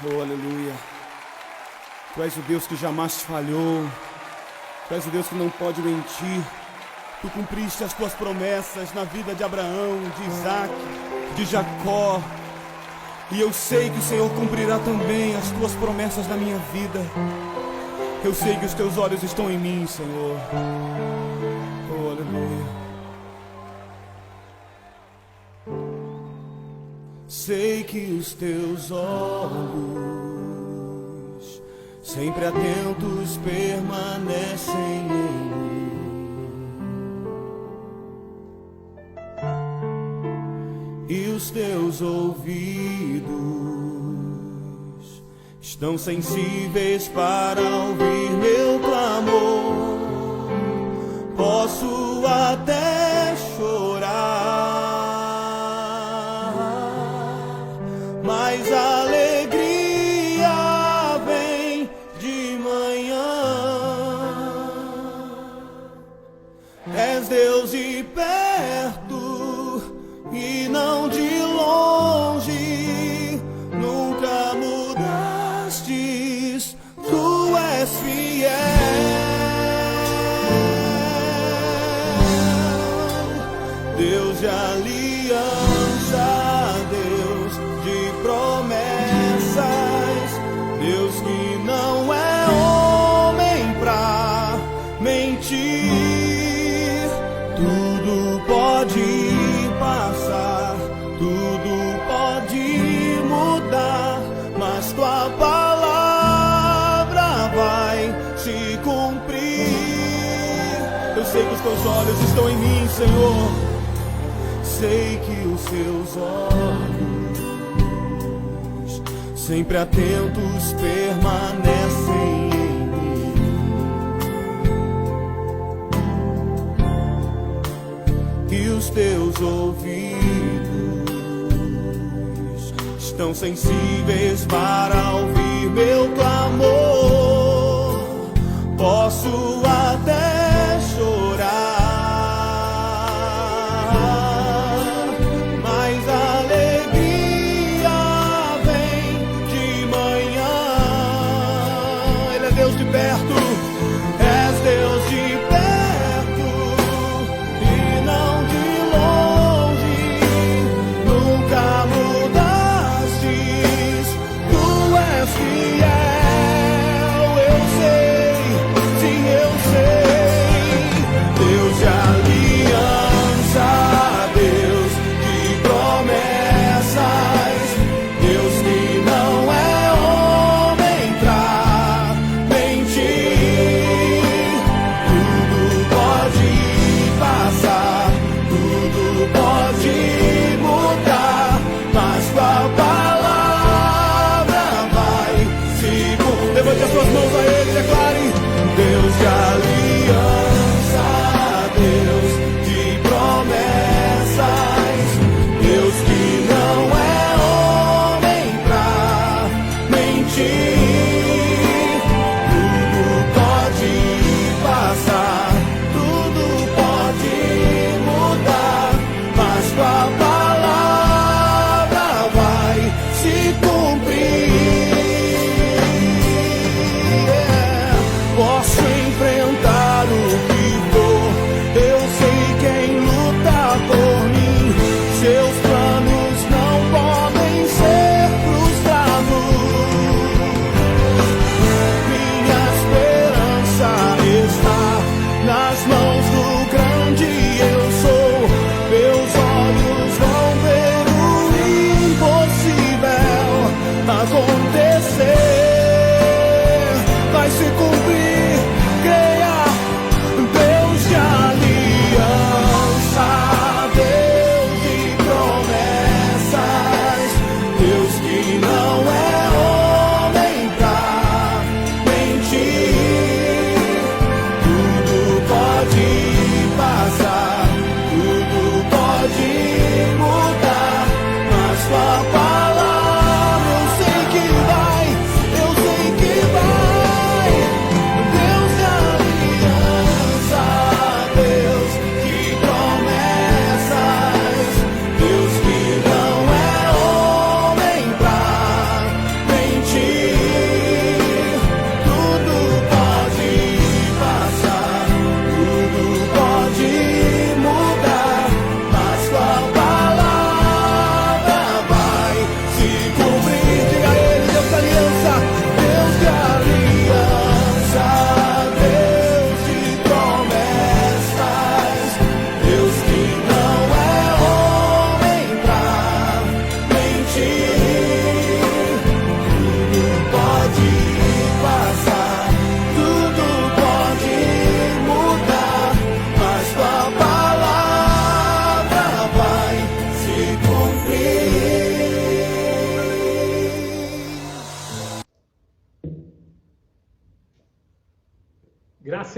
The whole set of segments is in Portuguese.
Oh, aleluia. Tu és o Deus que jamais falhou. Tu és o Deus que não pode mentir. Tu cumpriste as tuas promessas na vida de Abraão, de Isaac, de Jacó. E eu sei que o Senhor cumprirá também as tuas promessas na minha vida. Eu sei que os teus olhos estão em mim, Senhor. Oh, aleluia. Sei que os teus olhos, sempre atentos, permanecem em mim. E os teus ouvidos estão sensíveis para ouvir meu clamor. Posso até chorar, mas a alegria vem de manhã. És Deus de perto e não de longe, nunca mudastes, tu és fiel. Deus de aliança, Deus de promessas, Deus que não é homem pra mentir. Tudo pode passar, tudo pode mudar, mas tua palavra vai se cumprir. Eu sei que os teus olhos estão em mim, Senhor. Sei que os seus olhos, sempre atentos, permanecem em mim. E os teus ouvidos estão sensíveis para ouvir meu clamor. Posso até chorar, mas a alegria vem de manhã. Ele é Deus de perto, és Deus de perto e não de longe, nunca mudastes, tu és fiel. Eu sei, sim, eu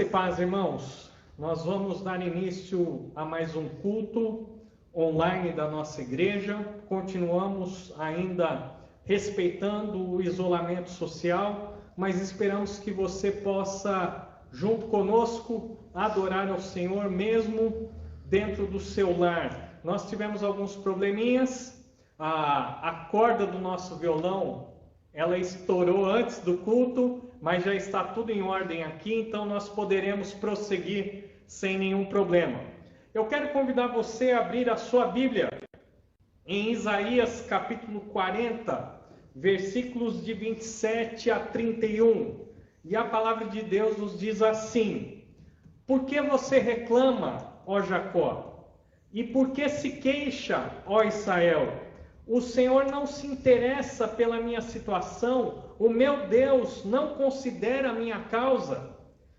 Graça e paz, irmãos. Nós vamos dar início a mais um culto online da nossa igreja. Continuamos ainda respeitando o isolamento social, mas esperamos que você possa, junto conosco, adorar ao Senhor mesmo dentro do seu lar. Nós tivemos alguns probleminhas. A corda do nosso violão, ela estourou antes do culto, mas já está tudo em ordem aqui, então nós poderemos prosseguir sem nenhum problema. Eu quero convidar você a abrir a sua Bíblia em Isaías capítulo 40, versículos de 27 a 31. E a palavra de Deus nos diz assim: Por que você reclama, ó Jacó? E por que se queixa, ó Israel? O Senhor não se interessa pela minha situação, o meu Deus não considera a minha causa.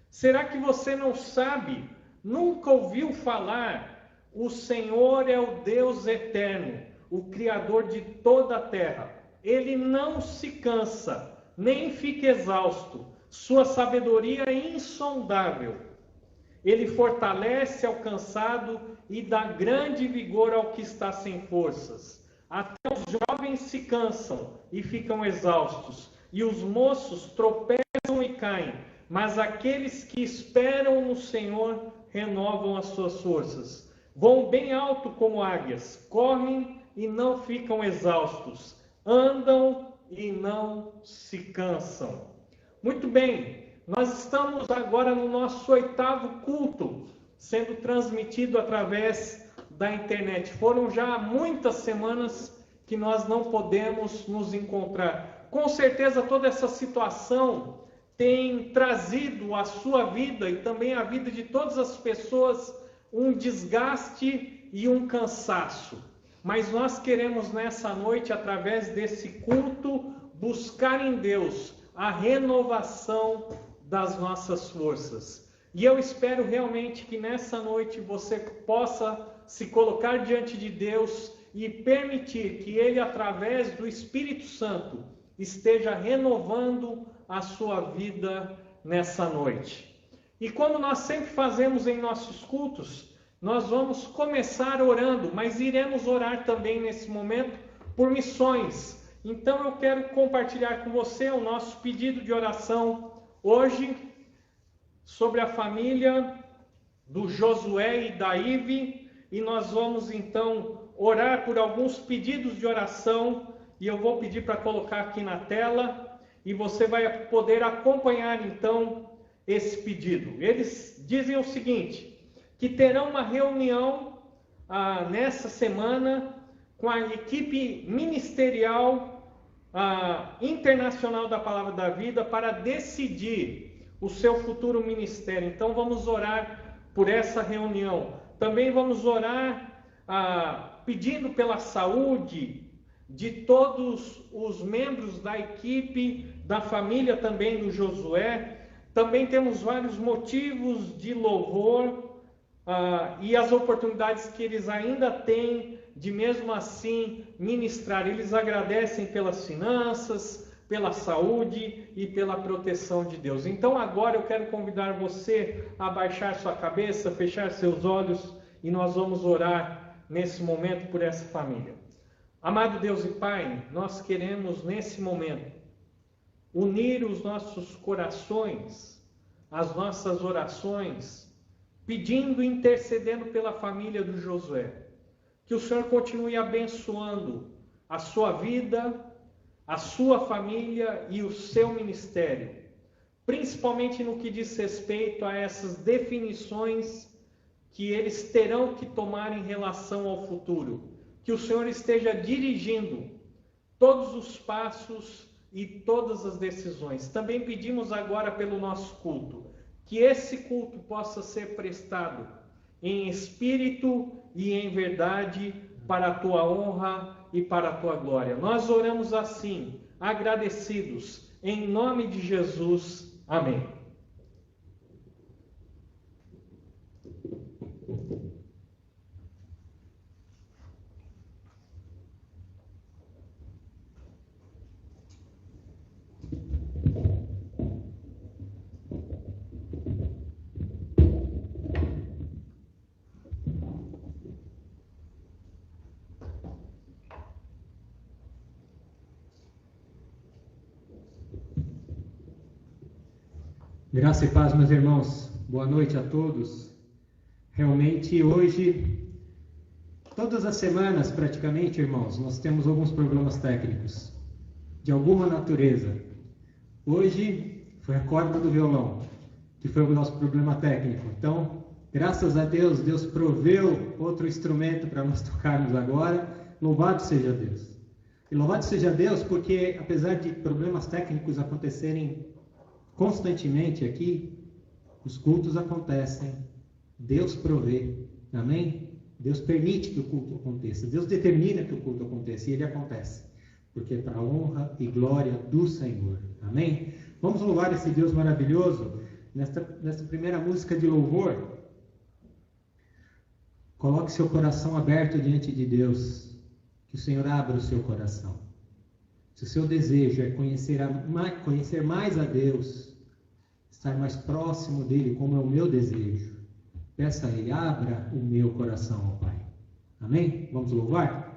Será que você não sabe? Nunca ouviu falar? O Senhor é o Deus eterno, o Criador de toda a terra. Ele não se cansa, nem fica exausto. Sua sabedoria é insondável. Ele fortalece ao cansado e dá grande vigor ao que está sem forças. Até os jovens se cansam e ficam exaustos, e os moços tropeçam e caem, mas aqueles que esperam no Senhor renovam as suas forças. Vão bem alto como águias, correm e não ficam exaustos, andam e não se cansam. Muito bem, nós estamos agora no nosso 8º culto, sendo transmitido através da internet. Foram já muitas semanas que nós não podemos nos encontrar. Com certeza toda essa situação tem trazido à sua vida e também à vida de todas as pessoas um desgaste e um cansaço. Mas nós queremos nessa noite, através desse culto, buscar em Deus a renovação das nossas forças. E eu espero realmente que nessa noite você possa se colocar diante de Deus e permitir que Ele, através do Espírito Santo, esteja renovando a sua vida nessa noite. E como nós sempre fazemos em nossos cultos, nós vamos começar orando, mas iremos orar também nesse momento por missões. Então eu quero compartilhar com você o nosso pedido de oração hoje sobre a família do Josué e da Ive. E nós vamos então orar por alguns pedidos de oração, e eu vou pedir para colocar aqui na tela, e você vai poder acompanhar então esse pedido. Eles dizem o seguinte, que terão uma reunião nessa semana com a equipe ministerial internacional da Palavra da Vida para decidir o seu futuro ministério. Então vamos orar por essa reunião. Também vamos orar pedindo pela saúde de todos os membros da equipe, da família também do Josué. Também temos vários motivos de louvor e as oportunidades que eles ainda têm de mesmo assim ministrar. Eles agradecem pelas finanças, pela saúde e pela proteção de Deus. Então agora eu quero convidar você a baixar sua cabeça, fechar seus olhos e nós vamos orar nesse momento por essa família. Amado Deus e Pai, nós queremos nesse momento unir os nossos corações, as nossas orações, pedindo e intercedendo pela família do Josué. Que o Senhor continue abençoando a sua vida, a sua família e o seu ministério, principalmente no que diz respeito a essas definições que eles terão que tomar em relação ao futuro. Que o Senhor esteja dirigindo todos os passos e todas as decisões. Também pedimos agora pelo nosso culto, que esse culto possa ser prestado em espírito e em verdade para a tua honra e para a tua glória. Nós oramos assim, agradecidos, em nome de Jesus. Amém. Graça e paz, meus irmãos. Boa noite a todos. Realmente, hoje, todas as semanas, praticamente, irmãos, nós temos alguns problemas técnicos, de alguma natureza. Hoje, foi a corda do violão, que foi o nosso problema técnico. Então, graças a Deus, Deus proveu outro instrumento para nós tocarmos agora. Louvado seja Deus. E louvado seja Deus, porque, apesar de problemas técnicos acontecerem constantemente aqui, os cultos acontecem, Deus provê, amém? Deus permite que o culto aconteça, Deus determina que o culto aconteça, e ele acontece, porque é para a honra e glória do Senhor, amém? Vamos louvar esse Deus maravilhoso, nesta primeira música de louvor. Coloque seu coração aberto diante de Deus, que o Senhor abra o seu coração. Se o seu desejo é conhecer mais a Deus, estar mais próximo dele, como é o meu desejo, peça a Ele, abra o meu coração, ó Pai. Amém? Vamos louvar?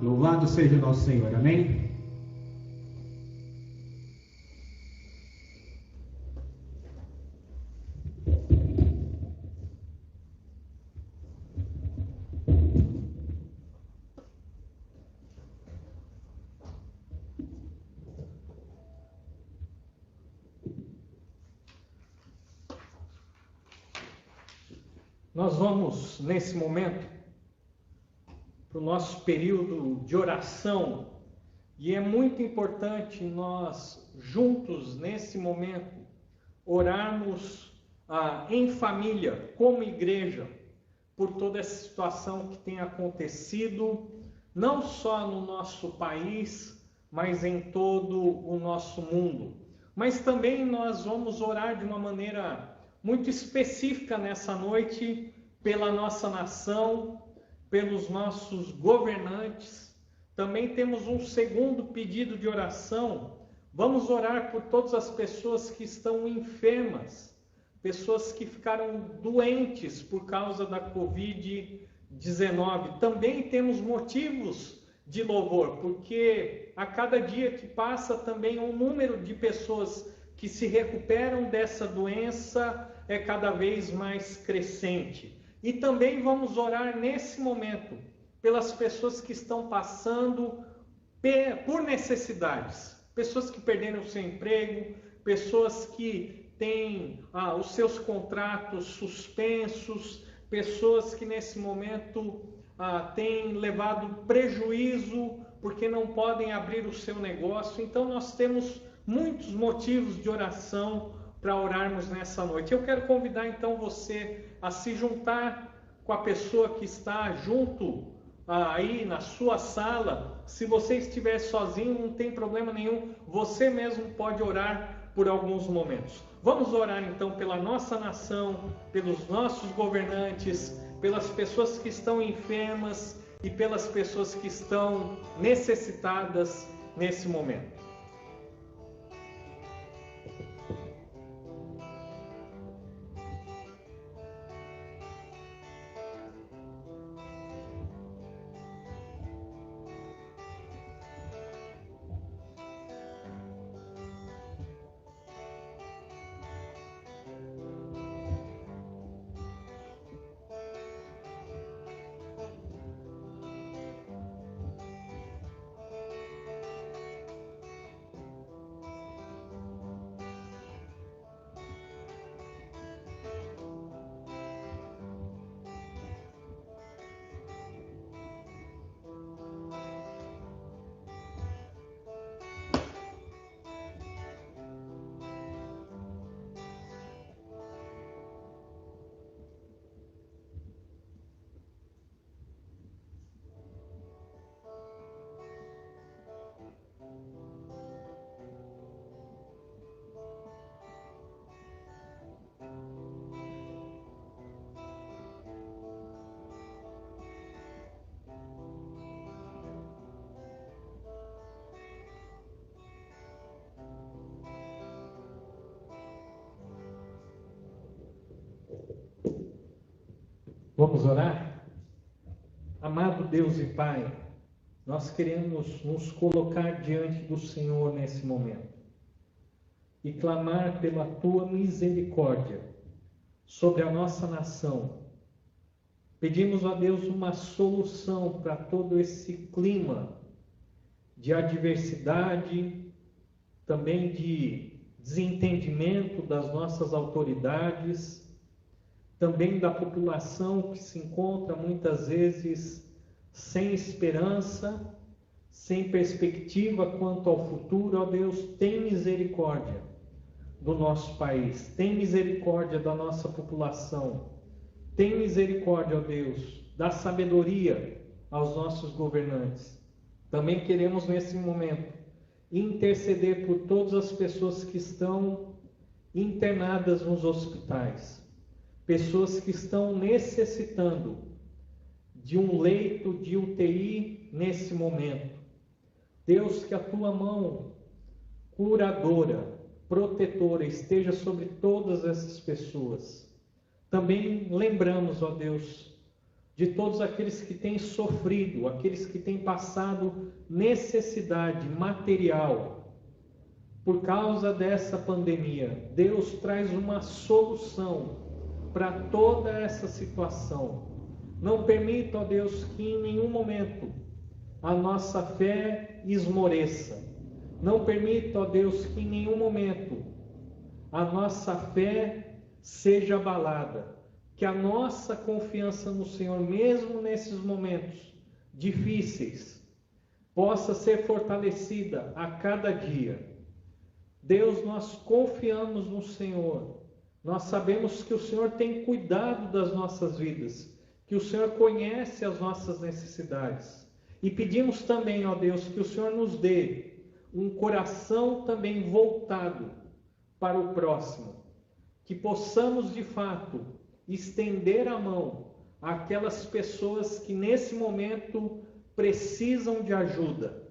Louvado seja o nosso Senhor, amém? Nós vamos, nesse momento, para o nosso período de oração, e é muito importante nós, juntos, nesse momento, orarmos em família, como igreja, por toda essa situação que tem acontecido, não só no nosso país, mas em todo o nosso mundo. Mas também nós vamos orar de uma maneira muito específica nessa noite, pela nossa nação, pelos nossos governantes. Também temos um segundo pedido de oração. Vamos orar por todas as pessoas que estão enfermas, pessoas que ficaram doentes por causa da Covid-19. Também temos motivos de louvor, porque a cada dia que passa também o número de pessoas que se recuperam dessa doença é cada vez mais crescente. E também vamos orar nesse momento pelas pessoas que estão passando por necessidades, pessoas que perderam o seu emprego, pessoas que têm os seus contratos suspensos, pessoas que nesse momento têm levado prejuízo porque não podem abrir o seu negócio. Então nós temos muitos motivos de oração para orarmos nessa noite. Eu quero convidar então você a se juntar com a pessoa que está junto aí na sua sala. Se você estiver sozinho, não tem problema nenhum, você mesmo pode orar por alguns momentos. Vamos orar então pela nossa nação, pelos nossos governantes, pelas pessoas que estão enfermas e pelas pessoas que estão necessitadas nesse momento. Vamos orar? Amado Deus e Pai, nós queremos nos colocar diante do Senhor nesse momento e clamar pela Tua misericórdia sobre a nossa nação. Pedimos a Deus uma solução para todo esse clima de adversidade, também de desentendimento das nossas autoridades, também da população que se encontra muitas vezes sem esperança, sem perspectiva quanto ao futuro. Ó Deus, tem misericórdia do nosso país, tem misericórdia da nossa população, tem misericórdia, ó Deus, da sabedoria aos nossos governantes. Também queremos nesse momento interceder por todas as pessoas que estão internadas nos hospitais, pessoas que estão necessitando de um leito de UTI nesse momento. Deus, que a Tua mão curadora, protetora esteja sobre todas essas pessoas. Também lembramos, ó Deus, de todos aqueles que têm sofrido, aqueles que têm passado necessidade material por causa dessa pandemia. Deus, traz uma solução para toda essa situação. Não permita, ó Deus, que em nenhum momento a nossa fé esmoreça. Não permita, ó Deus, que em nenhum momento a nossa fé seja abalada. Que a nossa confiança no Senhor, mesmo nesses momentos difíceis, possa ser fortalecida a cada dia. Deus, nós confiamos no Senhor. Nós sabemos que o Senhor tem cuidado das nossas vidas, que o Senhor conhece as nossas necessidades. E pedimos também, ó Deus, que o Senhor nos dê um coração também voltado para o próximo, que possamos de fato estender a mão àquelas pessoas que nesse momento precisam de ajuda.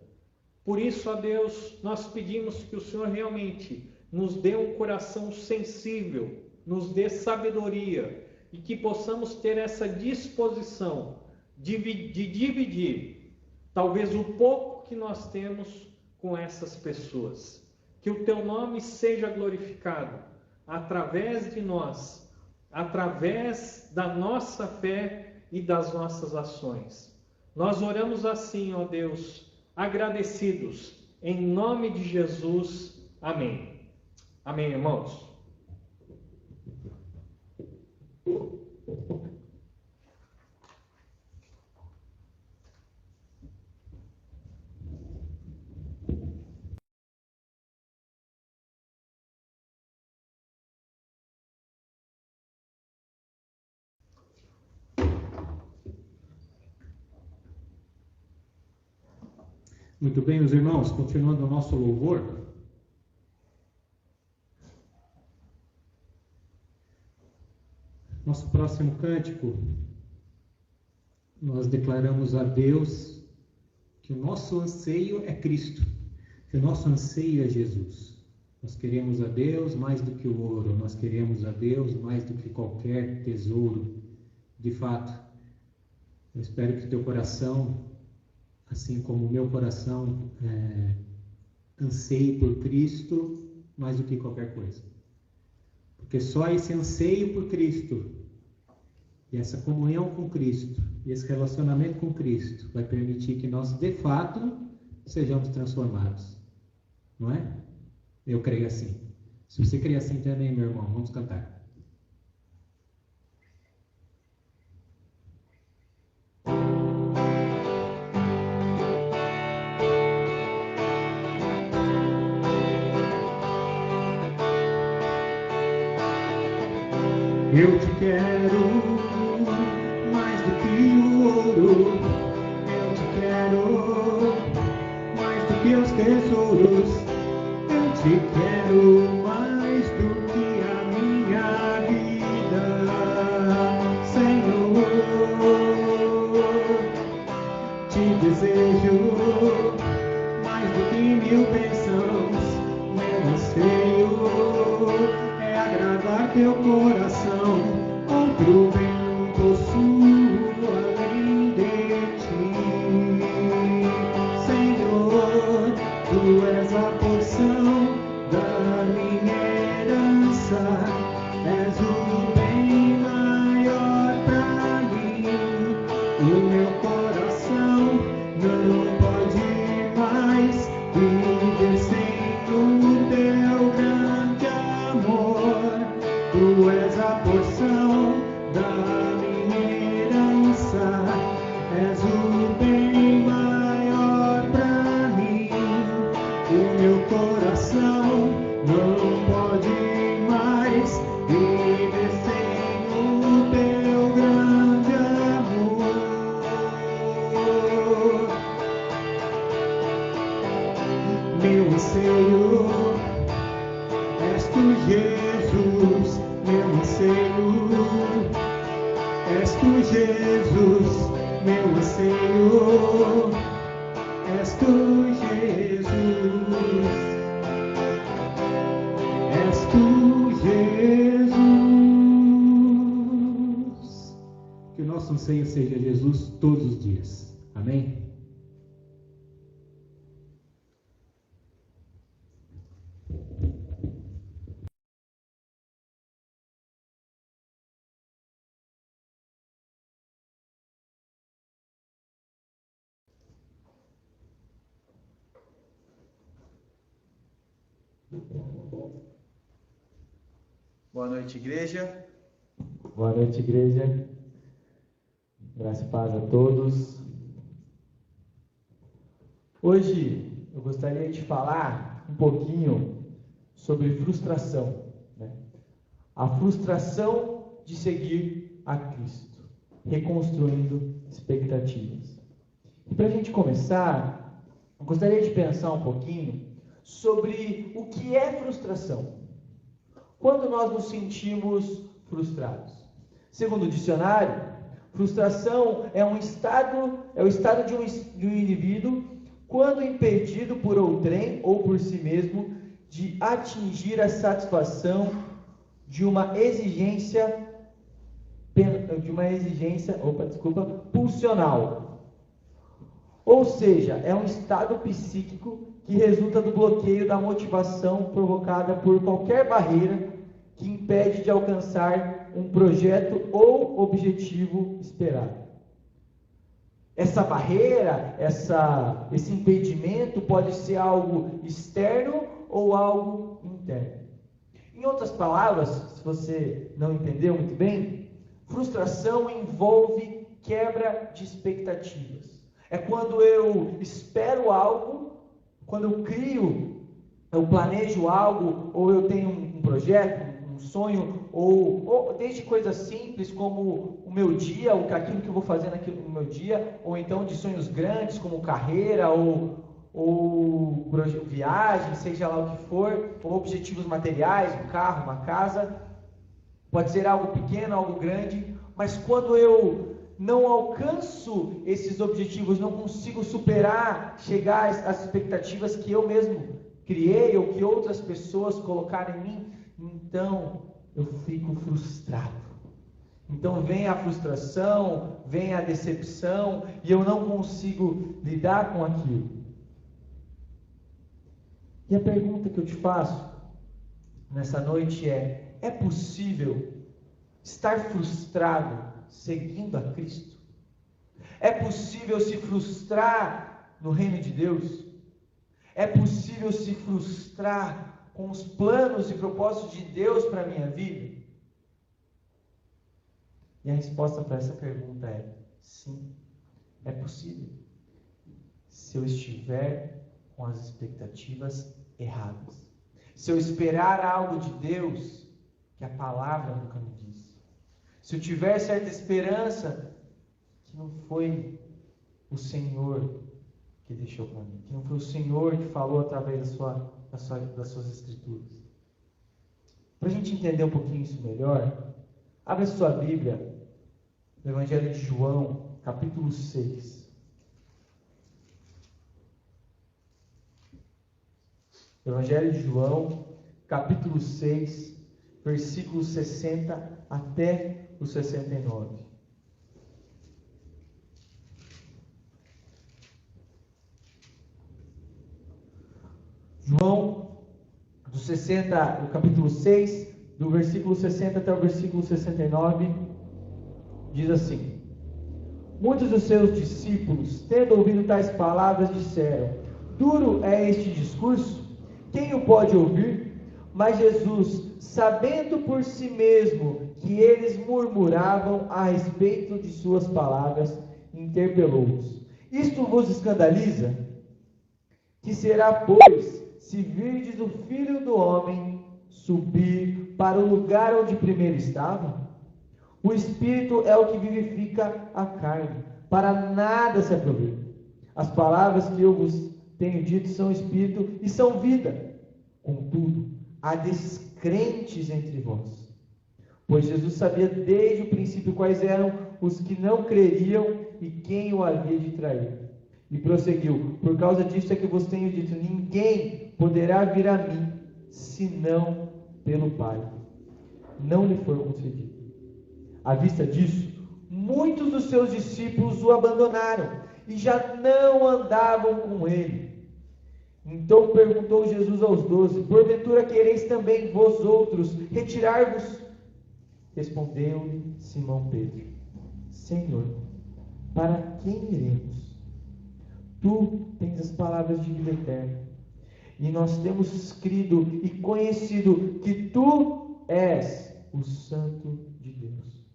Por isso, ó Deus, nós pedimos que o Senhor realmente nos dê um coração sensível, nos dê sabedoria e que possamos ter essa disposição de dividir talvez o pouco que nós temos com essas pessoas. Que o Teu nome seja glorificado através de nós, através da nossa fé e das nossas ações. Nós oramos assim, ó Deus, agradecidos, em nome de Jesus. Amém. Amém, irmãos? Muito bem, meus irmãos, continuando o nosso louvor. Nosso próximo cântico, nós declaramos a Deus que o nosso anseio é Cristo, que o nosso anseio é Jesus. Nós queremos a Deus mais do que o ouro, nós queremos a Deus mais do que qualquer tesouro. De fato, eu espero que teu coração, assim como o meu coração, anseie por Cristo mais do que qualquer coisa. Porque só esse anseio por Cristo, e essa comunhão com Cristo, e esse relacionamento com Cristo, vai permitir que nós, de fato, sejamos transformados. Não é? Eu creio assim. Se você crê assim também, meu irmão, vamos cantar. Eu te quero mais do que o ouro, eu te quero mais do que os tesouros, eu te quero mais do que a minha vida, Senhor. Te desejo mais do que 1000 bênçãos, meu anseio é agradar teu coração, outro bem não possuo além de ti, Senhor. Tu és a porção da minha herança, és o bem maior pra mim. O meu coração não pode mais viver sem o teu grande amor. Tu és a porção da minha herança, és o bem maior pra mim. O meu coração não pode mais viver sem o teu grande amor. Meu anseio és tu, Jesus, meu anseio és tu, Jesus, meu anseio és tu, Jesus, és tu, Jesus. Que o nosso anseio seja Jesus todos os dias. Amém? Boa noite, igreja. Boa noite, igreja. Graça e paz a todos. Hoje eu gostaria de falar um pouquinho sobre frustração, né? A frustração de seguir a Cristo, reconstruindo expectativas. E para a gente começar, eu gostaria de pensar um pouquinho sobre o que é frustração. Quando nós nos sentimos frustrados? Segundo o dicionário, frustração é o estado de um indivíduo quando impedido por outrem ou por si mesmo de atingir a satisfação de uma exigência pulsional. Ou seja, é um estado psíquico que resulta do bloqueio da motivação provocada por qualquer barreira que impede de alcançar um projeto ou objetivo esperado. Essa barreira, esse impedimento pode ser algo externo ou algo interno. Em outras palavras, se você não entendeu muito bem, frustração envolve quebra de expectativas. É quando eu espero algo, quando eu planejo algo, ou eu tenho um projeto, um sonho, ou desde coisas simples como o meu dia, aquilo que eu vou fazer no meu dia, ou então de sonhos grandes como carreira, ou ou viagem, seja lá o que for, ou objetivos materiais, um carro, uma casa. Pode ser algo pequeno, algo grande, mas quando eu não alcanço esses objetivos, não consigo superar, chegar às expectativas que eu mesmo criei ou que outras pessoas colocaram em mim, então eu fico frustrado. Então vem a frustração, vem a decepção e eu não consigo lidar com aquilo. E a pergunta que eu te faço nessa noite é possível estar frustrado seguindo a Cristo? É possível se frustrar no reino de Deus? É possível se frustrar com os planos e propósitos de Deus para a minha vida? E a resposta para essa pergunta é sim, é possível. Se eu estiver com as expectativas erradas. Se eu esperar algo de Deus que a palavra nunca me disse. Se eu tiver certa esperança que não foi o Senhor que deixou para mim, que não foi o Senhor que falou através das suas escrituras. Para a gente entender um pouquinho isso melhor, abre a sua Bíblia no Evangelho de João, capítulo 6. Evangelho de João, capítulo 6, versículos 60 até o 69. João, do capítulo 6, do versículo 60 até o versículo 69, diz assim: Muitos dos seus discípulos, tendo ouvido tais palavras, disseram: Duro é este discurso? Quem o pode ouvir? Mas Jesus, sabendo por si mesmo que eles murmuravam a respeito de suas palavras, interpelou-os: Isto vos escandaliza? Que será, pois, se virdes o Filho do Homem subir para o lugar onde primeiro estava? O Espírito é o que vivifica a carne, para nada se aproveita. As palavras que eu vos tenho dito são Espírito e são vida. Contudo, há descrentes entre vós. Pois Jesus sabia desde o princípio quais eram os que não creriam e quem o havia de trair. E prosseguiu: Por causa disso é que vos tenho dito, ninguém poderá vir a mim, senão pelo Pai. Não lhe for concedido. À vista disso, muitos dos seus discípulos o abandonaram e já não andavam com ele. Então perguntou Jesus aos 12: Porventura quereis também vós outros retirar-vos? Respondeu-lhe Simão Pedro: Senhor, para quem iremos? Tu tens as palavras de vida eterna, e nós temos crido e conhecido que tu és o Santo de Deus.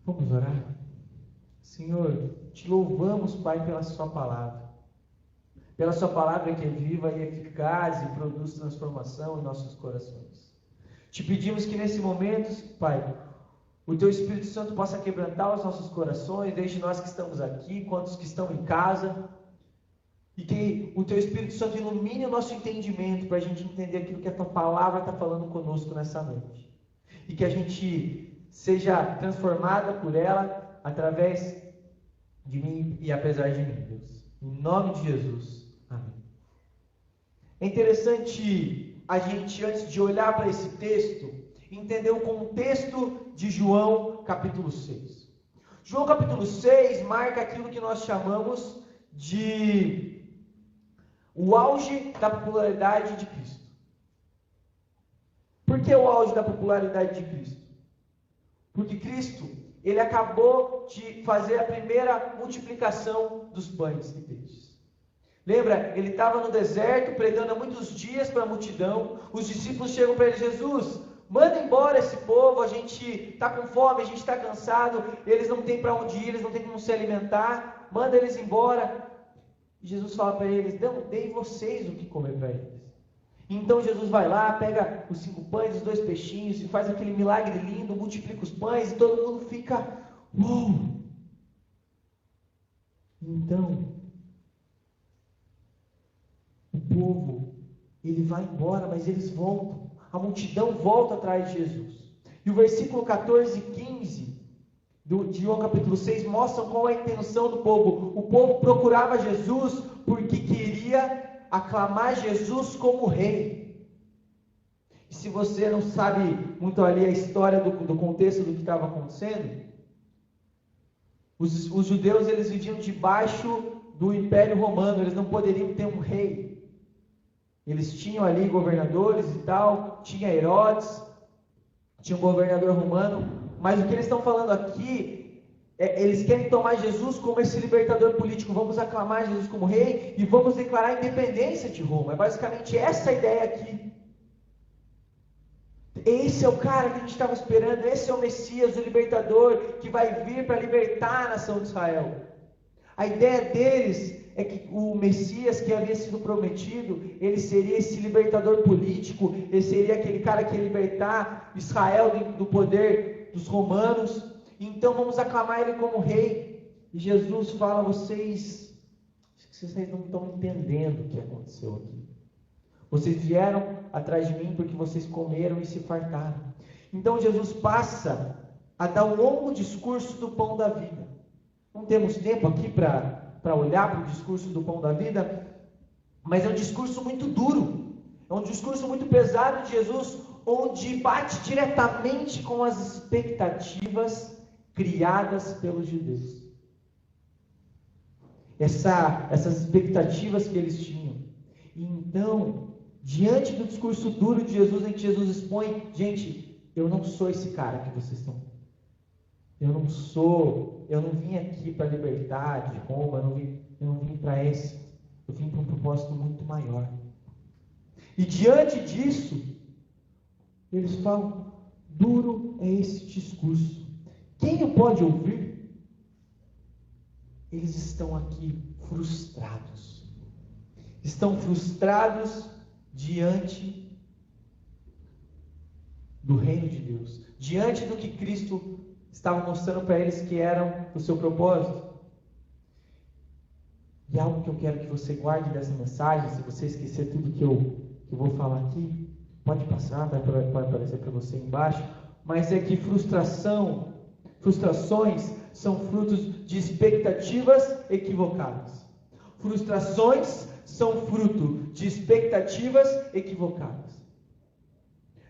Vamos orar? Senhor, te louvamos, Pai, pela sua palavra. Pela sua palavra que é viva e eficaz e produz transformação em nossos corações. Te pedimos que nesse momento, Pai, o Teu Espírito Santo possa quebrantar os nossos corações, desde nós que estamos aqui, quantos que estão em casa, e que o Teu Espírito Santo ilumine o nosso entendimento, para a gente entender aquilo que a Tua palavra está falando conosco nessa noite. E que a gente seja transformada por ela, através de mim e apesar de mim, Deus. Em nome de Jesus. Amém. É interessante a gente, antes de olhar para esse texto, entender o contexto de João capítulo 6. João capítulo 6 marca aquilo que nós chamamos de o auge da popularidade de Cristo. Por que o auge da popularidade de Cristo? Porque Cristo, ele acabou de fazer a primeira multiplicação dos pães e peixes. Lembra? Ele estava no deserto, pregando há muitos dias para a multidão. Os discípulos chegam para ele: Jesus, manda embora esse povo, a gente está com fome, a gente está cansado, eles não têm para onde ir, eles não têm como se alimentar, manda eles embora. E Jesus fala para eles: não, deem vocês o que comer para eles. Então Jesus vai lá, pega os 5 pães e os 2 peixinhos e faz aquele milagre lindo, multiplica os pães e todo mundo fica: uou! Então povo, ele vai embora, mas eles voltam. A multidão volta atrás de Jesus. E o versículo 14 e 15 de João capítulo 6 mostram qual é a intenção do povo. O povo procurava Jesus porque queria aclamar Jesus como rei. E se você não sabe muito ali a história do contexto do que estava acontecendo, os judeus eles viviam debaixo do Império Romano, eles não poderiam ter um rei. Eles tinham ali governadores e tal, tinha Herodes, tinha um governador romano, mas o que eles estão falando aqui, eles querem tomar Jesus como esse libertador político, vamos aclamar Jesus como rei e vamos declarar a independência de Roma. É basicamente essa a ideia aqui. Esse é o cara que a gente estava esperando, esse é o Messias, o libertador, que vai vir para libertar a nação de Israel. A ideia deles é que o Messias que havia sido prometido, ele seria esse libertador político, ele seria aquele cara que ia libertar Israel do poder dos romanos. Então vamos aclamar ele como rei. E Jesus fala a vocês, acho que vocês não estão entendendo o que aconteceu aqui. Vocês vieram atrás de mim porque vocês comeram e se fartaram. Então Jesus passa a dar um longo discurso do pão da vida. Não temos tempo aqui para olhar para o discurso do pão da vida, mas é um discurso muito duro, é um discurso muito pesado de Jesus, onde bate diretamente com as expectativas criadas pelos judeus. Essas expectativas que eles tinham. E então, diante do discurso duro de Jesus, em que Jesus expõe, gente, eu não sou esse cara que vocês estão. Eu não vim aqui para libertar de Roma, eu não vim para esse, eu vim para um propósito muito maior. E diante disso, eles falam, duro é esse discurso. Quem o pode ouvir? Eles estão aqui frustrados. Estão frustrados diante do reino de Deus, diante do que Cristo estava mostrando para eles que eram o seu propósito. E algo que eu quero que você guarde dessa mensagem, se você esquecer tudo que eu vou falar aqui, pode passar, vai aparecer para você embaixo, mas é que frustrações são frutos de expectativas equivocadas. Frustrações são fruto de expectativas equivocadas.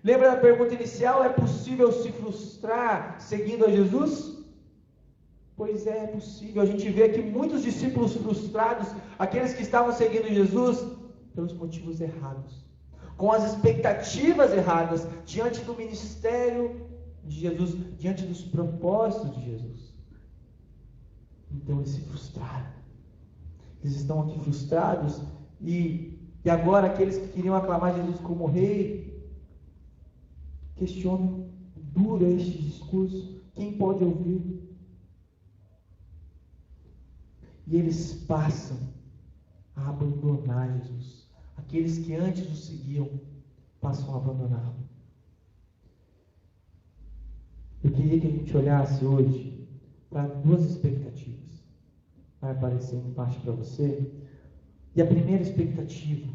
Lembra da pergunta inicial? É possível se frustrar seguindo a Jesus? Pois é possível. A gente vê aqui muitos discípulos frustrados, aqueles que estavam seguindo Jesus, pelos motivos errados, com as expectativas erradas, diante do ministério de Jesus, diante dos propósitos de Jesus. Então eles se frustraram. Eles estão aqui frustrados, e agora aqueles que queriam aclamar Jesus como rei, questionam, duro este discurso, quem pode ouvir? E eles passam a abandonar Jesus. Aqueles que antes o seguiam, passam a abandoná-lo. Eu queria que a gente olhasse hoje para duas expectativas. Vai aparecer embaixo para você. E a primeira expectativa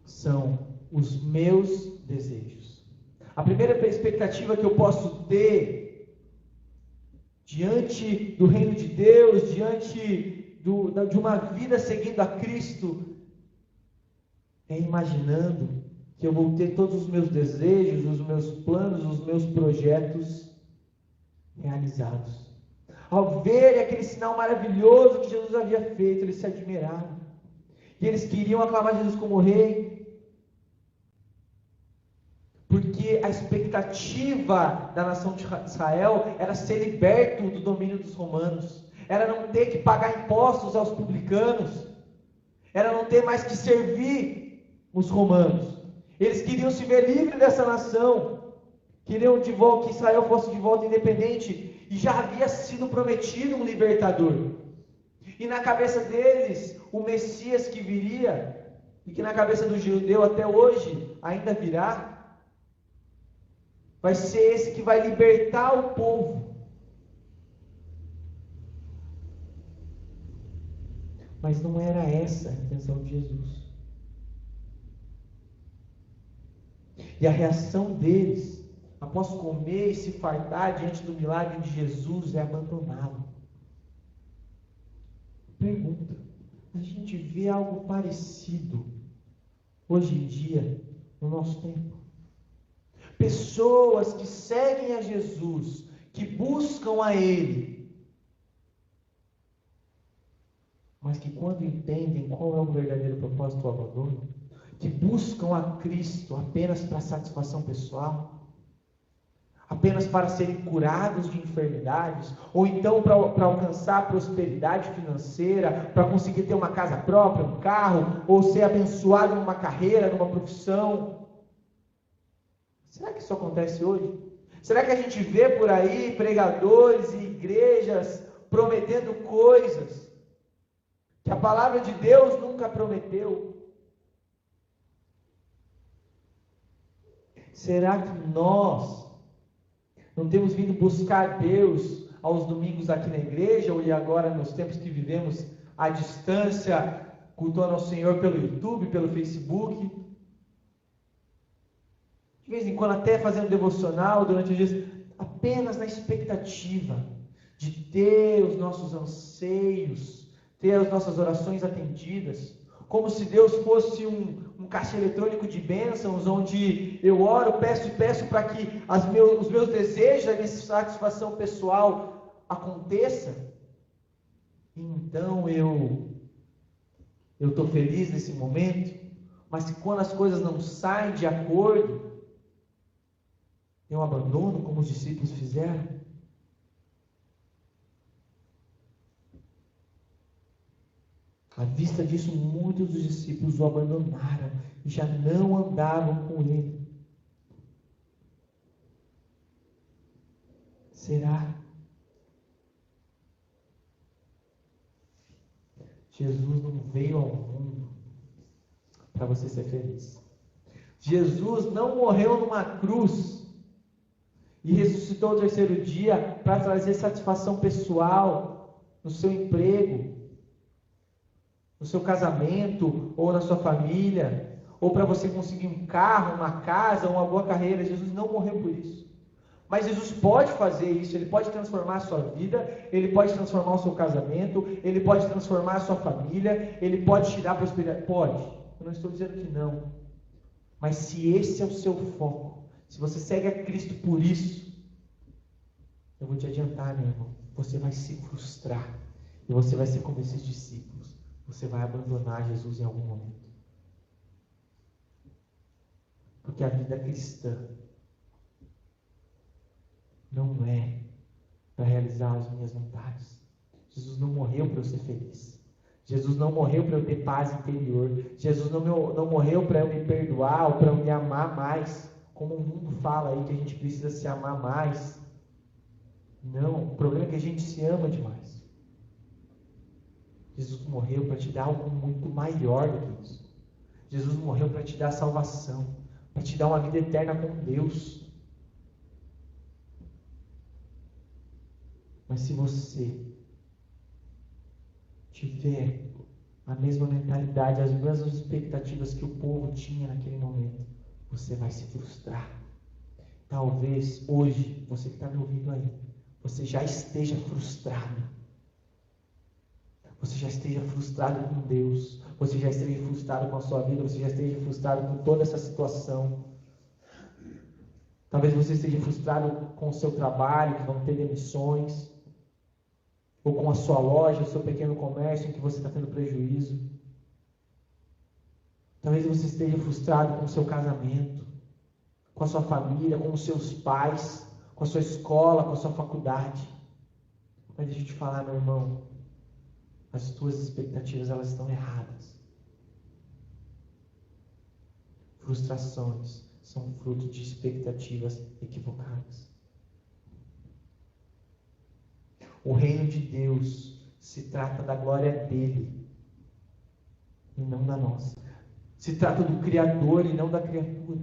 são os meus desejos. A primeira expectativa que eu posso ter diante do reino de Deus, diante de uma vida seguindo a Cristo, é imaginando que eu vou ter todos os meus desejos, os meus planos, os meus projetos realizados. Ao ver aquele sinal maravilhoso que Jesus havia feito, eles se admiraram. E eles queriam aclamar Jesus como rei, porque a expectativa da nação de Israel era ser liberto do domínio dos romanos, era não ter que pagar impostos aos publicanos, era não ter mais que servir os romanos. Eles queriam se ver livres dessa nação, queriam de volta, que Israel fosse de volta independente, e já havia sido prometido um libertador. E na cabeça deles, o Messias que viria, e que na cabeça do judeu até hoje ainda virá, vai ser esse que vai libertar o povo. Mas não era essa a intenção de Jesus. E a reação deles, após comer e se fartar diante do milagre de Jesus, é abandoná-lo. Pergunta: a gente vê algo parecido hoje em dia, no nosso tempo? Pessoas que seguem a Jesus, que buscam a Ele, mas que quando entendem qual é o verdadeiro propósito do abandono, que buscam a Cristo apenas para satisfação pessoal, apenas para serem curados de enfermidades, ou então para alcançar prosperidade financeira, para conseguir ter uma casa própria, um carro, ou ser abençoado numa carreira, numa profissão. Será que isso acontece hoje? Será que a gente vê por aí pregadores e igrejas prometendo coisas que a palavra de Deus nunca prometeu? Será que nós não temos vindo buscar Deus aos domingos aqui na igreja, ou e agora nos tempos que vivemos à distância, cultuando ao Senhor pelo YouTube, pelo Facebook? De vez em quando até fazendo devocional durante os dias, apenas na expectativa de ter os nossos anseios, ter as nossas orações atendidas, como se Deus fosse um caixa eletrônico de bênçãos, onde eu oro, peço e peço para que os meus desejos, a minha satisfação pessoal aconteça. Então eu estou feliz nesse momento, mas quando as coisas não saem de acordo, eu abandono, como os discípulos fizeram. À vista disso, muitos dos discípulos o abandonaram e já não andavam com ele. Será? Jesus não veio ao mundo para você ser feliz. Jesus não morreu numa cruz e ressuscitou ao terceiro dia para trazer satisfação pessoal no seu emprego, no seu casamento, ou na sua família, ou para você conseguir um carro, uma casa, uma boa carreira. Jesus não morreu por isso. Mas Jesus pode fazer isso, Ele pode transformar a sua vida, Ele pode transformar o seu casamento, Ele pode transformar a sua família, Ele pode te dar prosperidade. Pode. Eu não estou dizendo que não. Mas se esse é o seu foco, se você segue a Cristo por isso, eu vou te adiantar, meu irmão, você vai se frustrar. E você vai ser como esses discípulos. Você vai abandonar Jesus em algum momento. Porque a vida cristã não é para realizar as minhas vontades. Jesus não morreu para eu ser feliz. Jesus não morreu para eu ter paz interior. Jesus não morreu para eu me perdoar ou para eu me amar mais. Como o mundo fala aí que a gente precisa se amar mais. Não, o problema é que a gente se ama demais. Jesus morreu para te dar algo muito maior do que isso. Jesus morreu para te dar salvação, para te dar uma vida eterna com Deus. Mas se você tiver a mesma mentalidade, as mesmas expectativas que o povo tinha naquele momento, você vai se frustrar. Talvez hoje, você que está me ouvindo aí, você já esteja frustrado. Você já esteja frustrado com Deus, você já esteja frustrado com a sua vida, você já esteja frustrado com toda essa situação. Talvez você esteja frustrado com o seu trabalho, que vão ter demissões, ou com a sua loja, o seu pequeno comércio, em que você está tendo prejuízo. Talvez você esteja frustrado com o seu casamento, com a sua família, com os seus pais, com a sua escola, com a sua faculdade. Mas deixa eu te falar, meu irmão, as tuas expectativas, elas estão erradas. Frustrações são fruto de expectativas equivocadas. O reino de Deus se trata da glória dele e não da nossa. Se trata do Criador e não da criatura.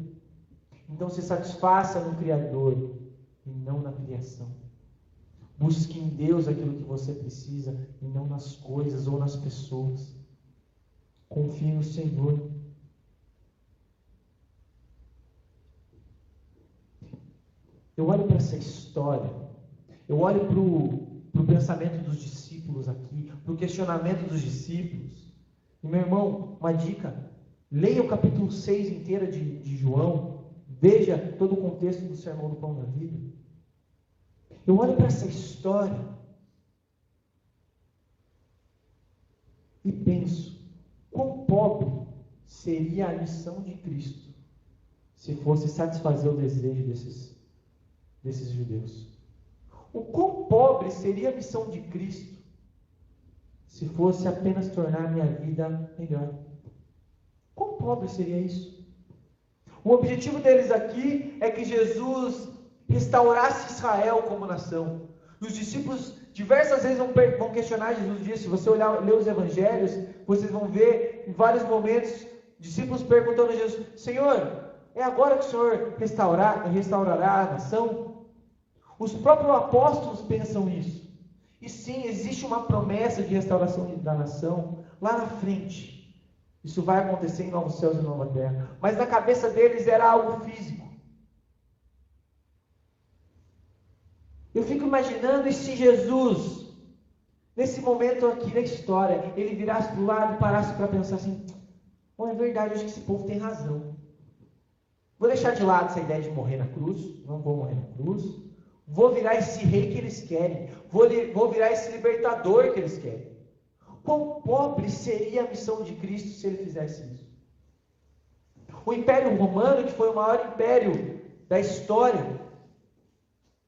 Então se satisfaça no Criador e não na criação. Busque em Deus aquilo que você precisa e não nas coisas ou nas pessoas. Confie no Senhor. Eu olho para essa história, eu olho para o pensamento dos discípulos aqui, para o questionamento dos discípulos. E, meu irmão, uma dica: leia o capítulo 6 inteiro de João, veja todo o contexto do Sermão do Pão da Vida. Eu olho para essa história e penso, quão pobre seria a missão de Cristo se fosse satisfazer o desejo desses judeus. O quão pobre seria a missão de Cristo se fosse apenas tornar minha vida melhor. Quão pobre seria isso? O objetivo deles aqui é que Jesus restaurasse Israel como nação. E os discípulos diversas vezes vão questionar Jesus disso. Se você ler os evangelhos, vocês vão ver em vários momentos discípulos perguntando a Jesus: Senhor, é agora que o Senhor restaurará a nação? Os próprios apóstolos pensam isso. E sim, existe uma promessa de restauração da nação lá na frente. Isso vai acontecer em novos céus e nova terra. Mas na cabeça deles era algo físico. Eu fico imaginando, e se Jesus, nesse momento aqui na história, ele virasse para o lado e parasse para pensar assim: bom, é verdade, acho que esse povo tem razão. Vou deixar de lado essa ideia de morrer na cruz, não vou morrer na cruz. Vou virar esse rei que eles querem. Vou virar esse libertador que eles querem. Quão pobre seria a missão de Cristo se ele fizesse isso? O Império Romano, que foi o maior império da história,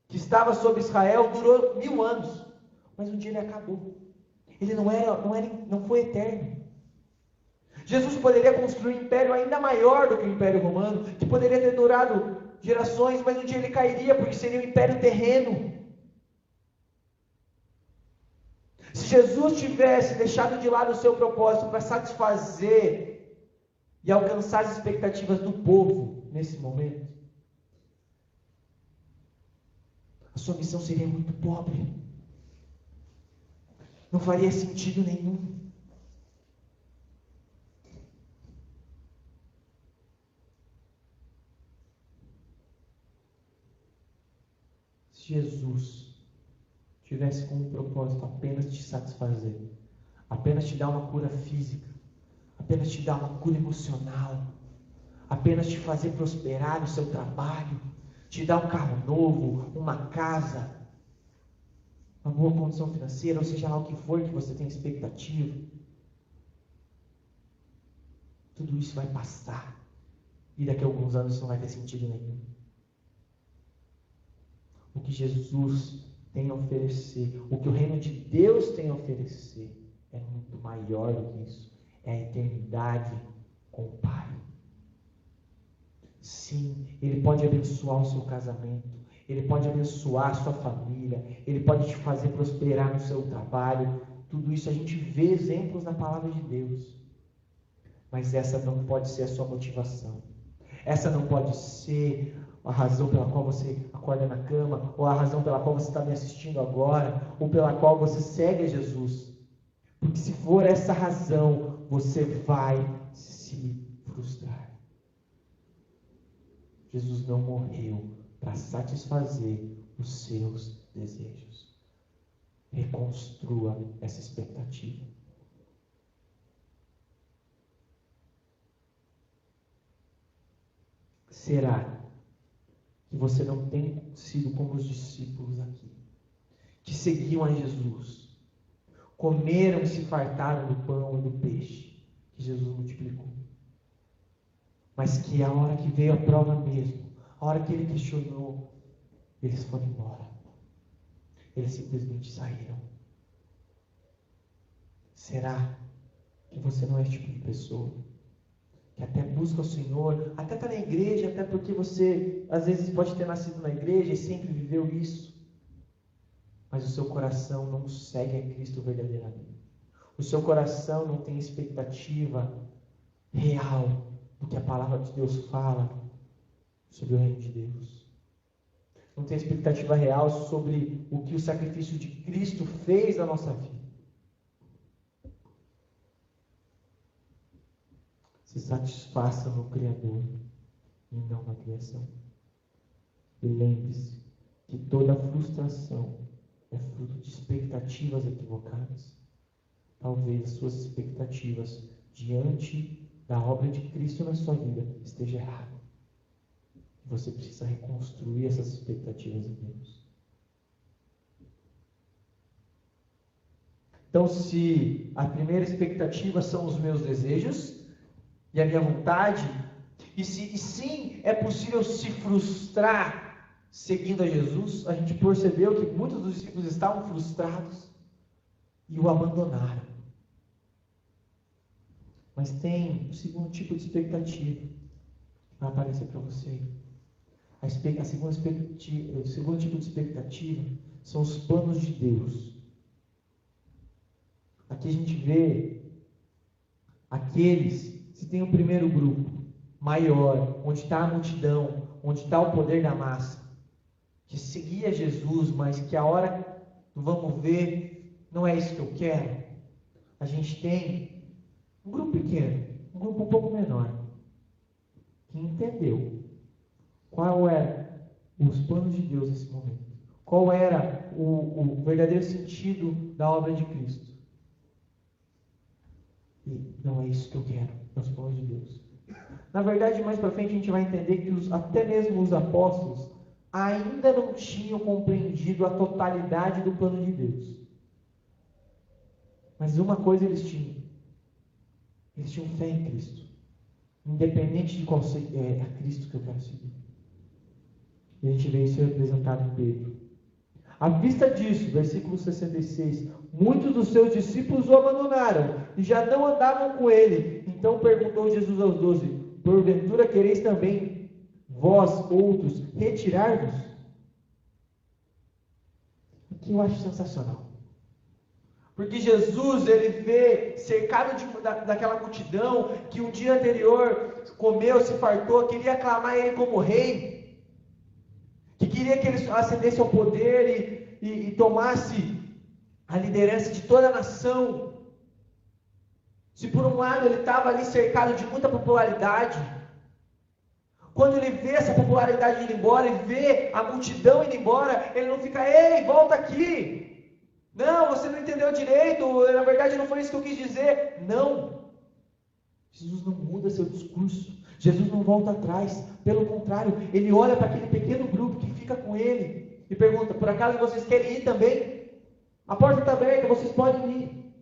que estava sobre Israel, durou 1000 anos. Mas um dia ele acabou. Ele não foi eterno. Jesus poderia construir um império ainda maior do que o Império Romano, que poderia ter durado gerações, mas um dia ele cairia, porque seria um império terreno. Se Jesus tivesse deixado de lado o seu propósito para satisfazer e alcançar as expectativas do povo nesse momento, a sua missão seria muito pobre. Não faria sentido nenhum. Se Jesus tivesse como propósito apenas te satisfazer, apenas te dar uma cura física, apenas te dar uma cura emocional, apenas te fazer prosperar no seu trabalho, te dar um carro novo, uma casa, uma boa condição financeira, ou seja lá o que for que você tem expectativa, tudo isso vai passar e daqui a alguns anos não vai ter sentido nenhum. O que Jesus tem a oferecer, o que o reino de Deus tem a oferecer, é muito maior do que isso. É a eternidade com o Pai. Sim, Ele pode abençoar o seu casamento, Ele pode abençoar a sua família, Ele pode te fazer prosperar no seu trabalho. Tudo isso a gente vê exemplos na palavra de Deus. Mas essa não pode ser a sua motivação. Essa não pode ser a razão pela qual você acorda na cama, ou a razão pela qual você está me assistindo agora, ou pela qual você segue a Jesus. Porque se for essa razão, você vai se frustrar. Jesus não morreu para satisfazer os seus desejos. Reconstrua essa expectativa. Será que você não tem sido como os discípulos aqui, que seguiam a Jesus, comeram e se fartaram do pão e do peixe que Jesus multiplicou, mas que a hora que veio a prova mesmo, a hora que ele questionou, eles foram embora, eles simplesmente saíram? Será que você não é esse tipo de pessoa que até busca o Senhor, até está na igreja, até porque você às vezes pode ter nascido na igreja e sempre viveu isso, mas o seu coração não segue a Cristo verdadeiramente? O seu coração não tem expectativa real do que a palavra de Deus fala sobre o reino de Deus? não tem expectativa real sobre o que o sacrifício de Cristo fez na nossa vida. Se satisfaça no Criador e não na criação. E lembre-se que toda frustração é fruto de expectativas equivocadas. Talvez as suas expectativas diante da obra de Cristo na sua vida esteja errada. Você precisa reconstruir essas expectativas em Deus. Então, se a primeira expectativa são os meus desejos e a minha vontade, e sim é possível se frustrar seguindo a Jesus, a gente percebeu que muitos dos discípulos estavam frustrados e o abandonaram. Mas tem o segundo tipo de expectativa que vai aparecer para você. O segundo tipo de expectativa são os planos de Deus. Aqui a gente vê aqueles, se tem o primeiro grupo maior, onde está a multidão, onde está o poder da massa, que seguia Jesus, mas que a hora do vamos ver, não é isso que eu quero. A gente tem um grupo pequeno, um grupo um pouco menor, que entendeu qual era os planos de Deus nesse momento, qual era o verdadeiro sentido da obra de Cristo. E não é isso que eu quero, é os planos de Deus. Na verdade, mais para frente a gente vai entender que até mesmo os apóstolos ainda não tinham compreendido a totalidade do plano de Deus. Mas uma coisa eles tinham fé em Cristo, independente de qual é a Cristo que eu quero seguir. E a gente vê isso representado em Pedro. À vista disso, versículo 66, muitos dos seus discípulos o abandonaram e já não andavam com ele. Então perguntou Jesus aos 12, porventura quereis também vós outros retirar-vos? O que eu acho sensacional. Porque Jesus, ele vê cercado daquela multidão que um dia anterior comeu, se fartou, queria aclamar ele como rei, que queria que ele ascendesse ao poder e tomasse a liderança de toda a nação. Se por um lado ele estava ali cercado de muita popularidade, quando ele vê essa popularidade indo embora e vê a multidão indo embora, ele não fica, ei, volta aqui. Não, você não entendeu direito, na verdade não foi isso que eu quis dizer. Não. Jesus não muda seu discurso. Jesus não volta atrás. Pelo contrário, ele olha para aquele pequeno grupo que fica com ele e pergunta, por acaso vocês querem ir também? A porta está aberta, vocês podem ir.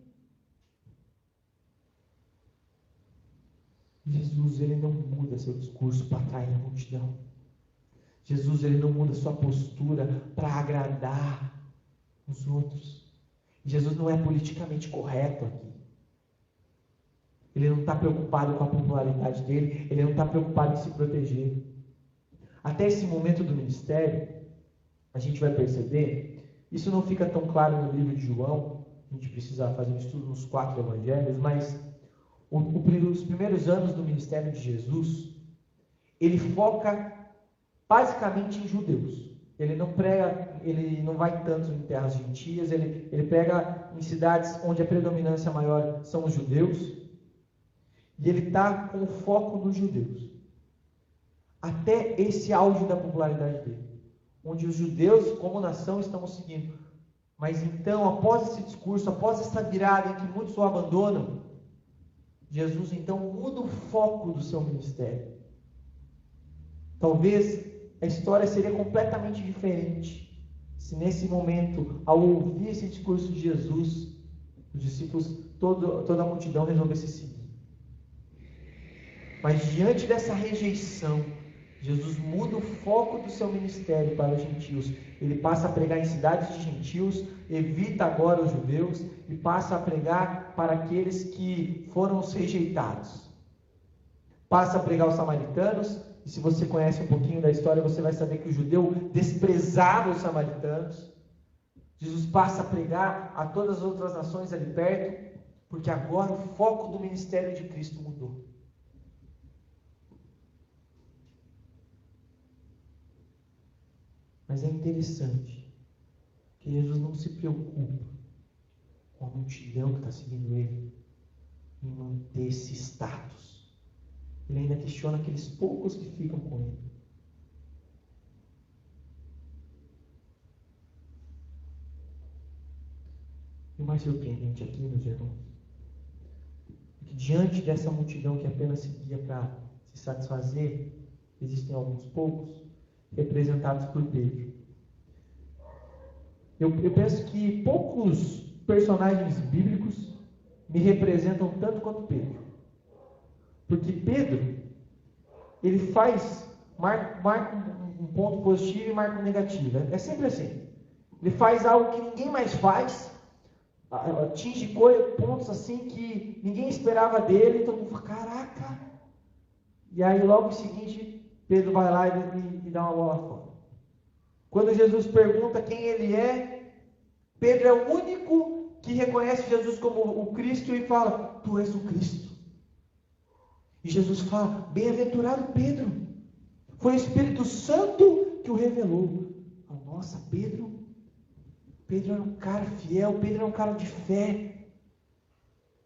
Jesus, ele não muda seu discurso para atrair a multidão. Jesus, ele não muda sua postura para agradar os outros. Jesus não é politicamente correto aqui. Ele não está preocupado com a popularidade dele, ele não está preocupado em se proteger. Até esse momento do ministério, a gente vai perceber, isso não fica tão claro no livro de João, a gente precisa fazer um estudo nos 4 evangelhos, mas os primeiros anos do ministério de Jesus, ele foca basicamente em judeus. Ele não prega, ele não vai tanto em terras gentias, ele prega em cidades onde a predominância maior são os judeus, e ele está com o foco nos judeus. Até esse auge da popularidade dele, onde os judeus, como nação, estão o seguindo. Mas então, após esse discurso, após essa virada em que muitos o abandonam, Jesus então muda o foco do seu ministério. Talvez a história seria completamente diferente se nesse momento, ao ouvir esse discurso de Jesus, os discípulos, toda a multidão resolvesse seguir. Mas diante dessa rejeição, Jesus muda o foco do seu ministério para os gentios. Ele passa a pregar em cidades de gentios, evita agora os judeus e passa a pregar para aqueles que foram os rejeitados. Passa a pregar os samaritanos, e se você conhece um pouquinho da história, você vai saber que o judeu desprezava os samaritanos. Jesus passa a pregar a todas as outras nações ali perto, porque agora o foco do ministério de Cristo mudou. Mas é interessante que Jesus não se preocupa com a multidão que está seguindo ele em manter esse status. Ele ainda questiona aqueles poucos que ficam com ele. E o mais surpreendente aqui, meus irmãos, é que diante dessa multidão que apenas seguia para se satisfazer, existem alguns poucos, representados por Pedro. Eu penso que poucos personagens bíblicos me representam tanto quanto Pedro. Porque Pedro, ele marca um ponto positivo e marca um negativo. É sempre assim. Ele faz algo que ninguém mais faz, atinge pontos assim que ninguém esperava dele, todo mundo fala, caraca! E aí logo em seguinte, Pedro vai lá e dá uma bola fora. Quando Jesus pergunta quem ele é, Pedro é o único que reconhece Jesus como o Cristo e fala, tu és o Cristo. E Jesus fala, bem-aventurado Pedro, foi o Espírito Santo que o revelou. Nossa, Pedro era um cara fiel, Pedro era um cara de fé.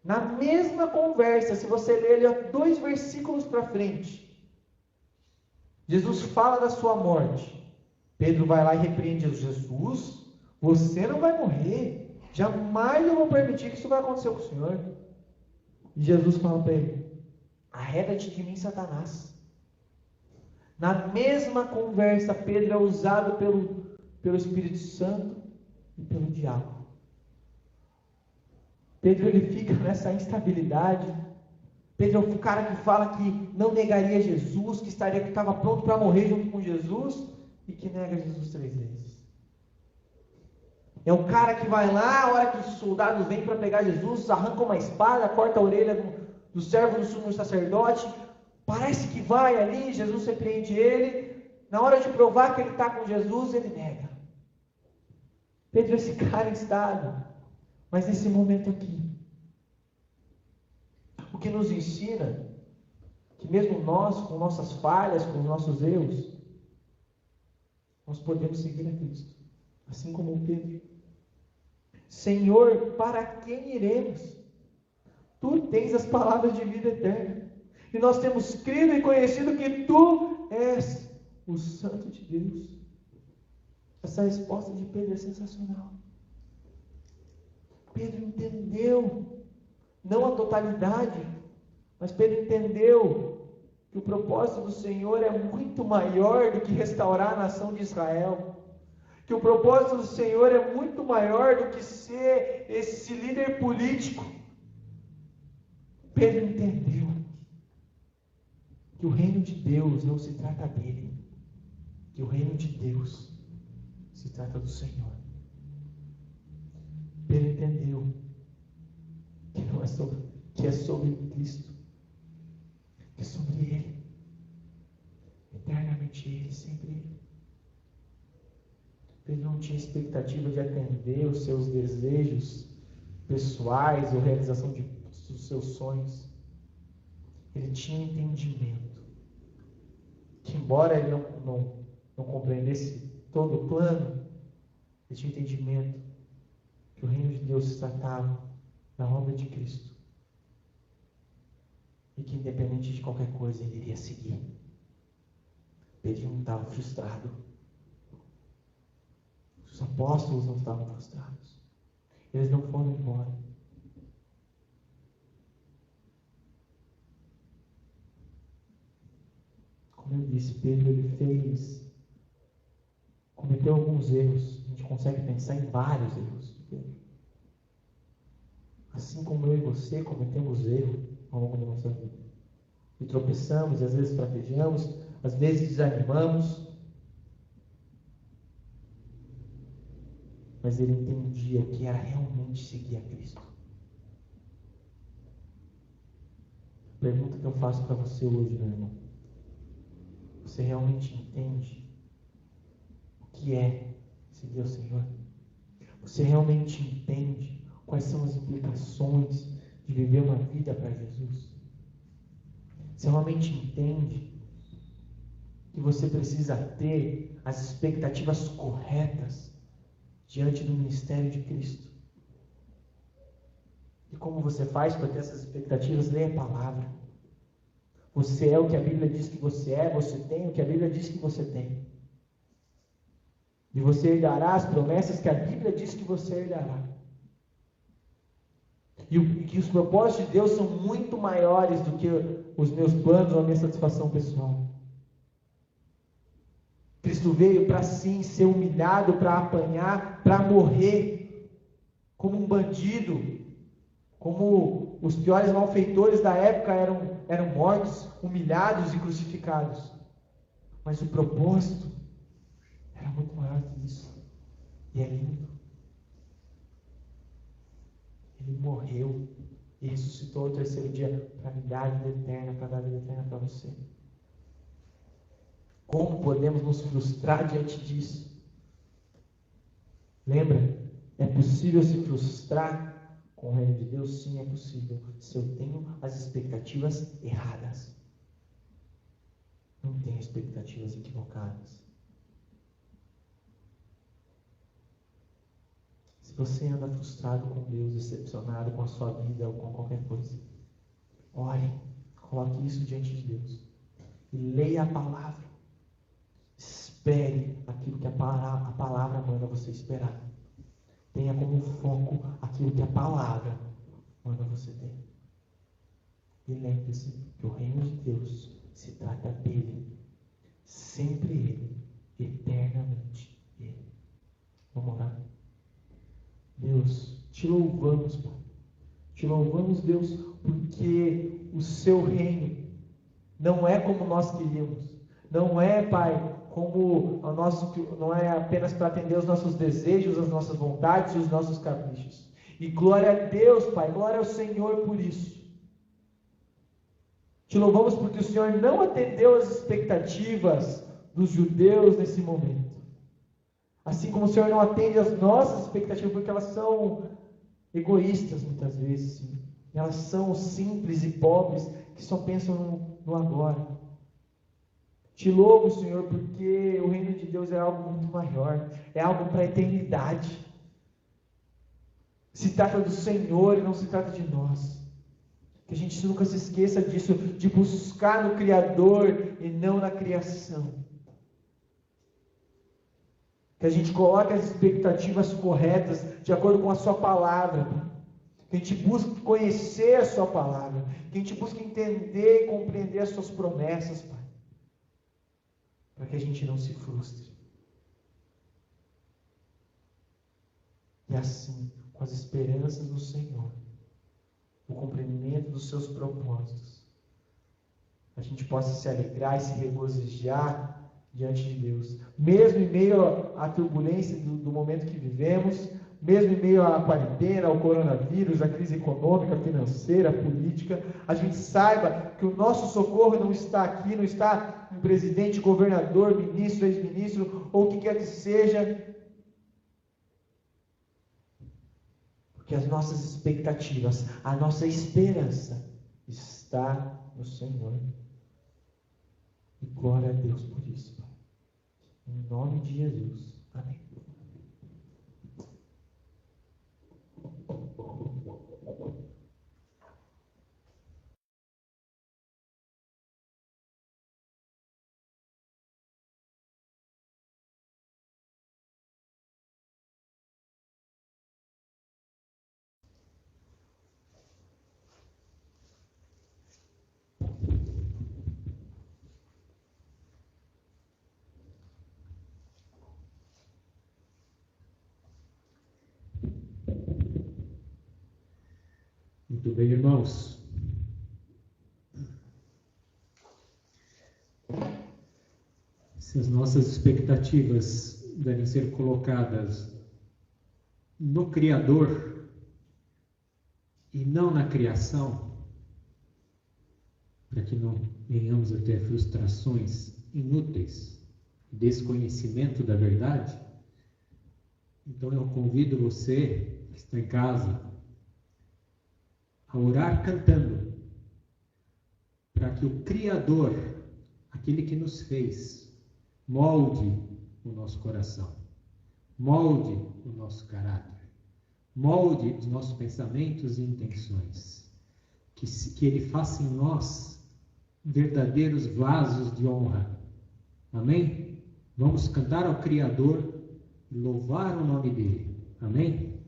Na mesma conversa, se você ler ali 2 versículos para frente, Jesus fala da sua morte. Pedro vai lá e repreende Jesus, você não vai morrer, jamais eu vou permitir que isso vai acontecer com o Senhor. E Jesus fala para ele, arreda-te de mim, Satanás. Na mesma conversa, Pedro é usado pelo Espírito Santo e pelo diabo. Pedro ele fica nessa instabilidade. Pedro é o cara que fala que não negaria Jesus, que estava pronto para morrer junto com Jesus e que nega Jesus 3 vezes. É o cara que vai lá, a hora que os soldados vêm para pegar Jesus, arranca uma espada, corta a orelha do servo do sumo sacerdote, parece que vai ali, Jesus repreende ele, na hora de provar que ele está com Jesus, ele nega. Pedro é esse cara instável, mas nesse momento aqui, o que nos ensina, que mesmo nós, com nossas falhas, com nossos erros, nós podemos seguir a Cristo, assim como Pedro. Senhor, para quem iremos? Tu tens as palavras de vida eterna. E nós temos crido e conhecido que Tu és o Santo de Deus. Essa resposta de Pedro é sensacional. Pedro entendeu, não a totalidade, mas Pedro entendeu que o propósito do Senhor é muito maior do que restaurar a nação de Israel. Que o propósito do Senhor é muito maior do que ser esse líder político. Pedro entendeu que o reino de Deus não se trata dele, que o reino de Deus se trata do Senhor. Pedro entendeu que não é sobre Cristo, que é sobre Ele, eternamente Ele, sempre Ele. Pedro não tinha expectativa de atender os seus desejos pessoais ou realização dos seus sonhos. Ele tinha entendimento que, embora ele não compreendesse todo o plano, ele tinha entendimento que o reino de Deus se tratava da obra de Cristo e que, independente de qualquer coisa, ele iria seguir. Pedro não estava frustrado. Os apóstolos não estavam frustrados. Eles não foram embora. Como eu disse, Pedro cometeu alguns erros. A gente consegue pensar em vários erros de Pedro. Assim como eu e você cometemos erros ao longo da nossa vida. E tropeçamos, e às vezes fraquejamos, às vezes desanimamos. Mas ele entendia que era realmente seguir a Cristo. A pergunta que eu faço para você hoje, meu irmão: você realmente entende o que é seguir ao Senhor? Você realmente entende quais são as implicações de viver uma vida para Jesus? Você realmente entende que você precisa ter as expectativas corretas diante do ministério de Cristo. E como você faz para ter essas expectativas? Leia a palavra. Você é o que a Bíblia diz que você é, você tem o que a Bíblia diz que você tem. E você herdará as promessas que a Bíblia diz que você herdará. E que os propósitos de Deus são muito maiores do que os meus planos ou a minha satisfação pessoal. Cristo veio para sim ser humilhado, para apanhar, para morrer como um bandido, como os piores malfeitores da época eram mortos, humilhados e crucificados. Mas o propósito era muito maior que isso. E é lindo. Ele morreu e ressuscitou ao terceiro dia para me dar a vida eterna, para dar a vida eterna para você. Como podemos nos frustrar diante disso? Lembra? É possível se frustrar com o reino de Deus? Sim, é possível. Se eu tenho as expectativas erradas. Não tenho expectativas equivocadas. Se você anda frustrado com Deus, decepcionado com a sua vida ou com qualquer coisa, ore, coloque isso diante de Deus. E leia a palavra. Espere aquilo que a palavra manda você esperar. Tenha como foco aquilo que a palavra manda você ter. E lembre-se que o reino de Deus se trata dele, sempre ele, eternamente ele. Vamos orar? Deus, te louvamos, Pai. Te louvamos, Deus, porque o seu reino não é como nós queríamos. Não é, Pai, como não é apenas para atender os nossos desejos, as nossas vontades e os nossos caprichos. E glória a Deus, Pai, glória ao Senhor por isso. Te louvamos porque o Senhor não atendeu as expectativas dos judeus nesse momento. Assim como o Senhor não atende as nossas expectativas, porque elas são egoístas muitas vezes. Sim. Elas são simples e pobres, que só pensam no agora. Te louvo, Senhor, porque o reino de Deus é algo muito maior, é algo para a eternidade. Se trata do Senhor e não se trata de nós. Que a gente nunca se esqueça disso, de buscar no Criador e não na criação. Que a gente coloque as expectativas corretas de acordo com a sua palavra. Que a gente busque conhecer a sua palavra. Que a gente busque entender e compreender as suas promessas, Pai. Para que a gente não se frustre. E assim, com as esperanças do Senhor, o cumprimento dos seus propósitos, a gente possa se alegrar e se regozijar diante de Deus. Mesmo em meio à turbulência do momento que vivemos, mesmo em meio à quarentena, ao coronavírus, à crise econômica, financeira, política, a gente saiba que o nosso socorro não está aqui, não está em presidente, governador, ministro, ex-ministro, ou o que quer que seja. Porque as nossas expectativas, a nossa esperança está no Senhor. E glória a Deus por isso, Pai. Em nome de Jesus. Amém. Muito bem, irmãos. Se as nossas expectativas devem ser colocadas no Criador e não na criação, para que não venhamos a ter frustrações inúteis, desconhecimento da verdade, então eu convido você que está em casa a orar cantando, para que o Criador aquele que nos fez, molde o nosso coração, molde o nosso caráter, molde os nossos pensamentos e intenções, que Ele faça em nós verdadeiros vasos de honra. Amém? Vamos cantar ao Criador e louvar o nome dEle. Amém?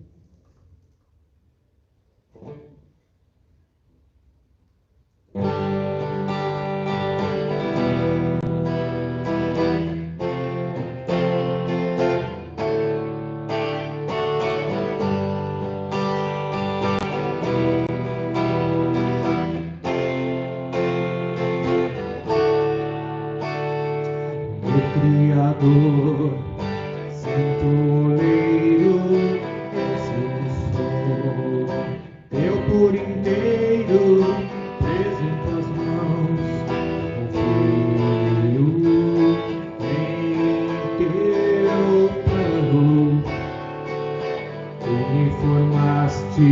Criador, Santo Oleiro, eu sei que sou teu por inteiro, preso em tuas mãos, confio em teu plano. Tu me formaste,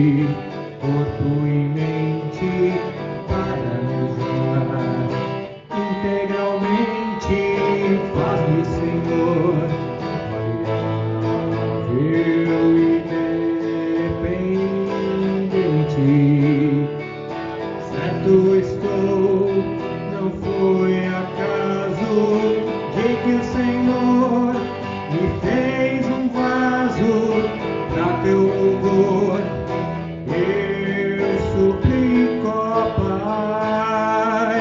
corpo e mente, para me usar integralmente. Faz-me, Senhor, variável e dependente. Certo estou, não foi acaso de que o Senhor me fez um vaso para teu louvor. Eu suplico, ó Pai,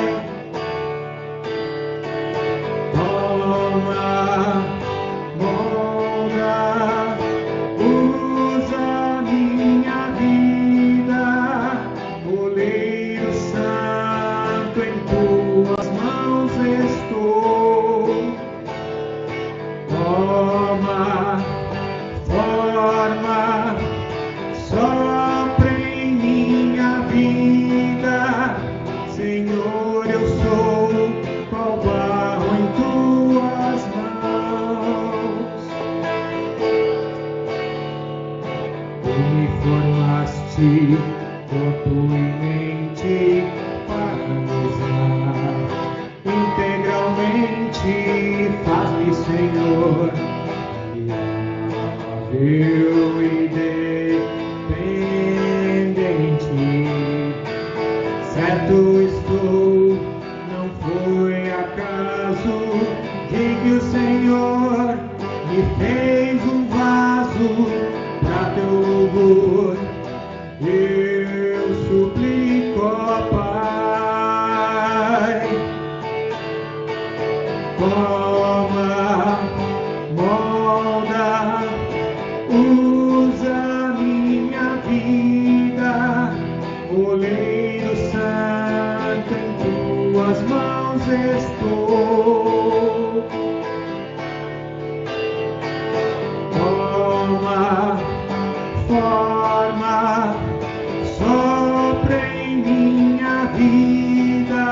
usa minha vida, oleiro santo, em tuas mãos estou. Toma forma, sopra em minha vida, Senhor, eu sou qual barro em tuas mãos. Tu me formaste, corpo e mente, para me usar integralmente. Faz-me, Senhor, variável e dependente. Certo estou, não foi acaso de que o Senhor me fez um vaso para teu louvor. Eu suplico, ó Pai, toma, molda, usa minha vida, oleiro santo, em tuas mãos estou. Toma forma, sopra em minha vida,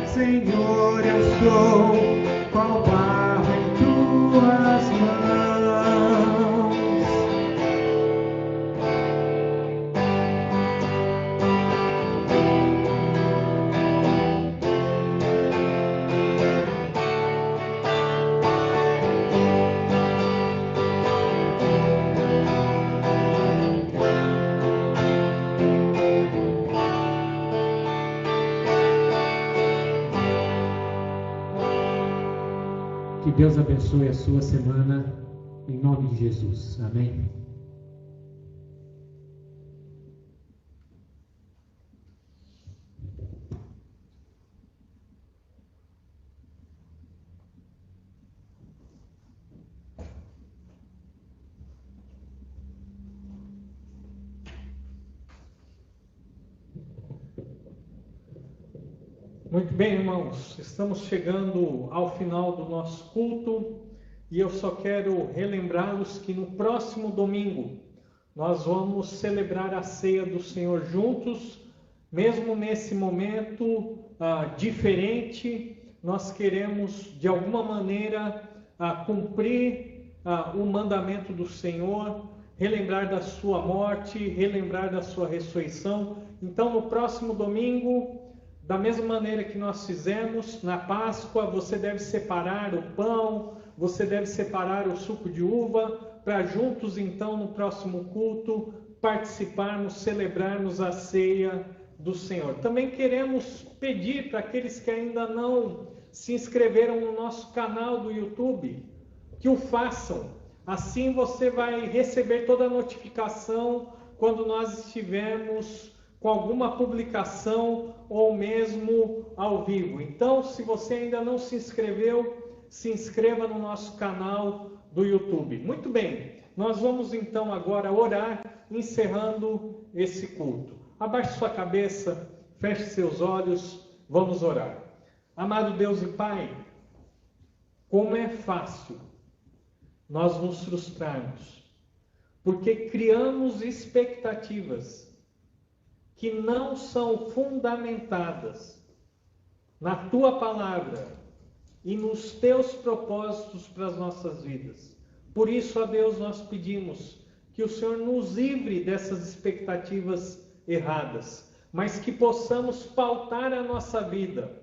Senhor, eu sou qual barro em tuas mãos. Que Deus abençoe a sua semana, em nome de Jesus. Amém. Muito bem, irmãos, estamos chegando ao final do nosso culto e eu só quero relembrá-los que no próximo domingo nós vamos celebrar a ceia do Senhor juntos, mesmo nesse momento diferente. Nós queremos de alguma maneira cumprir o mandamento do Senhor, relembrar da sua morte, relembrar da sua ressurreição. Então no próximo domingo, Da mesma maneira que nós fizemos na Páscoa, você deve separar o pão, você deve separar o suco de uva, para juntos então no próximo culto participarmos, celebrarmos a ceia do Senhor. Também queremos pedir para aqueles que ainda não se inscreveram no nosso canal do YouTube, que o façam. Assim você vai receber toda a notificação quando nós estivermos com alguma publicação ou mesmo ao vivo. Então, se você ainda não se inscreveu, se inscreva no nosso canal do YouTube. Muito bem, nós vamos então agora orar, encerrando esse culto. Abaixe sua cabeça, feche seus olhos, vamos orar. Amado Deus e Pai, como é fácil nós nos frustrarmos, porque criamos expectativas que não são fundamentadas na Tua palavra e nos Teus propósitos para as nossas vidas. Por isso, ó Deus, nós pedimos que o Senhor nos livre dessas expectativas erradas, mas que possamos pautar a nossa vida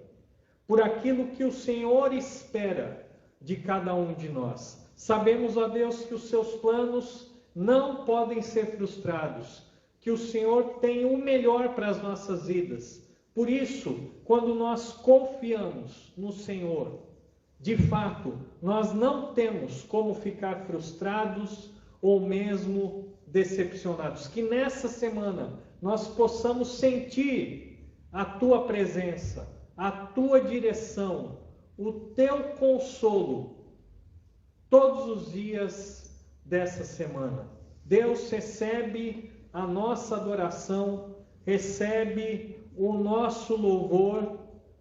por aquilo que o Senhor espera de cada um de nós. Sabemos, ó Deus, que os Seus planos não podem ser frustrados, que o Senhor tem o melhor para as nossas vidas. Por isso, quando nós confiamos no Senhor, de fato, nós não temos como ficar frustrados ou mesmo decepcionados. Que nessa semana nós possamos sentir a Tua presença, a Tua direção, o Teu consolo todos os dias dessa semana. Deus, recebe a nossa adoração, recebe o nosso louvor.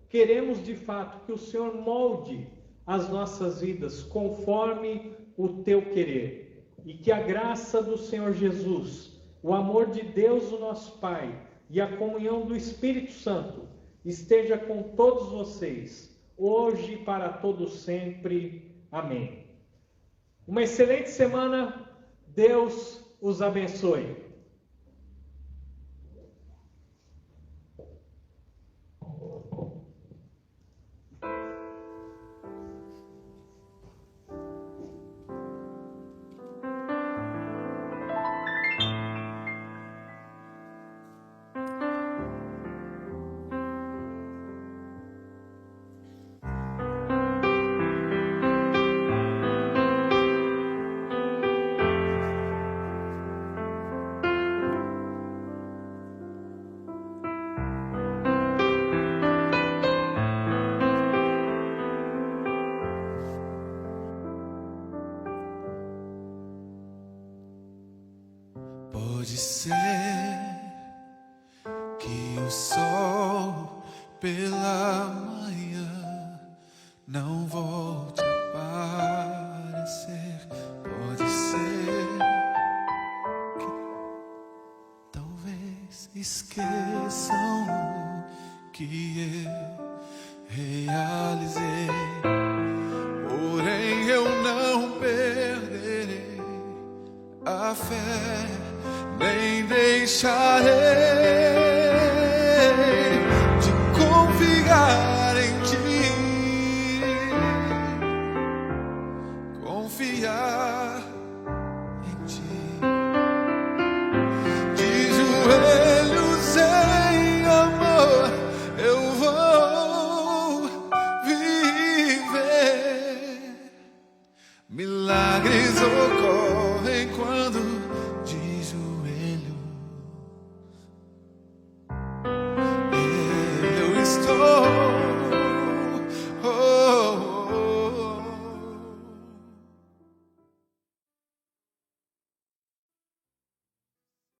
Queremos de fato que o Senhor molde as nossas vidas conforme o Teu querer. E que a graça do Senhor Jesus, o amor de Deus, o nosso Pai, e a comunhão do Espírito Santo esteja com todos vocês, hoje e para todos sempre. Amém. Uma excelente semana. Deus os abençoe. Pode ser que o sol pela manhã não volte a aparecer. Pode ser que talvez esqueçam o que eu realizei. Porém eu não perderei a fé, nem deixarei